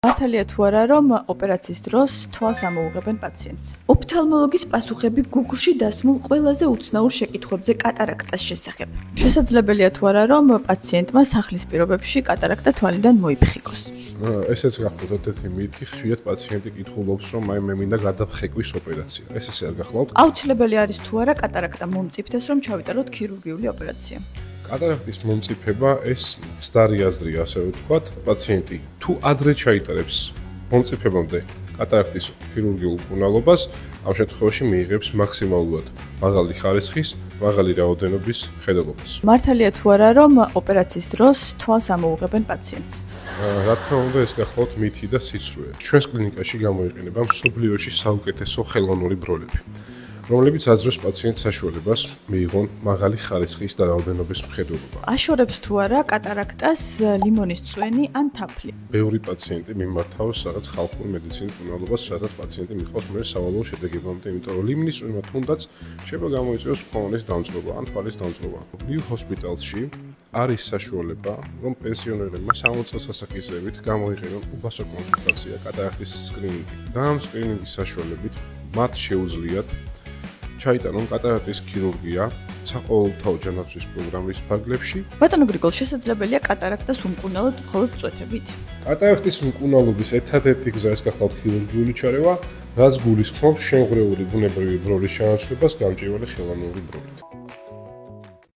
მართალია თუ არა, რომ ოპერაციის დროს თვალს ამოუღებენ პაციენტს. ოფთალმოლოგის პასუხები Google-ში დასმულ ყველაზე უცნაურ შეკითხვებზე კატარაქტას შესახებ. შესაძლებელია თუ არა, რომ პაციენტმა სახლის პირობებში კატარაქტა თვალიდან მოიფხიკოს. ესეც გახლავთ ერთ-ერთი მითი, ხშირად პაციენტი კითხულობს, რომ მე მინდა გადაფხეკვის ოპერაცია. ეს ესე არ გახლავთ? აუცილებელი არის თუ არა კატარაქტა მომწიფდეს, რომ ჩავიტაროთ ქირურგიული ოპერაცია. კატარაქტის მომწიფება ეს მცდარი აზრია, ასე ვთქვათ, პაციენტი თუ ადრე ჩაიტარებს მომწიფებამდე კატარაქტის ქირურგიულ მკურნალობას, ამ შემთხვევაში მიიღებს მაქსიმალურად მაღალი ხარისხის, მაღალი რაოდენობის მხედველობას. მართალია თუ არა, რომ ოპერაციის დროს თვალს ამოუღებენ პაციენტს. რა თქმა უნდა, ეს გახლავთ მითი და სიცრუე. ჩვენს კლინიკაში გამოიყენება მსოფლიოში საუკეთესო ხელოვნური ბროლები, რომლებიც აძლევს პაციენტს საშუალებას მიიღონ მაღალი ხარისხის და რაოდენობის მხედველობა. აშორებს თუ არა კატარაქტას ლიმონის წვენი ან თაფლი. ბევრი პაციენტი მიმართავს რაღაც ხალხურ მედიცინის მკურნალობას, სადაც პაციენტი მიიღოს მე სავალალო შედეგებამდე, იმიტომ რომ ლიმნის წვენმა თუნდაც შეიძლება გამოიწვიოს ქონის დამწყობა ან თვალის დამწყობა. New Hospital-ში არის საშუალება, რომ პენსიონერებმა 60 წელს ასაკისეებით გამოიყენონ უბასო კონსულტაცია კატარაქტის სკრინინგი. და ამ სკრინინგის საშუალებით მათ შეუძლიათ ჩაიტარონ კატარაქტის ქირურგია საყოველთაო ჯანაცვლის პროგრამის ფარგლებში. ბატონო გრიგოლ, შესაძლებელია კატარაქტას უმკურნალოდ მხოლოდ წვეთებით? კატარაქტის მკურნალობის ერთადერთი გზა ეს გახლავთ ქირურგიული ჩარევა, რაც გულისხმობს შემღვრეული ბუნებრივი ბროლის ჩანაცვლებას გამჭვირვალე ხელოვნური ბროლით.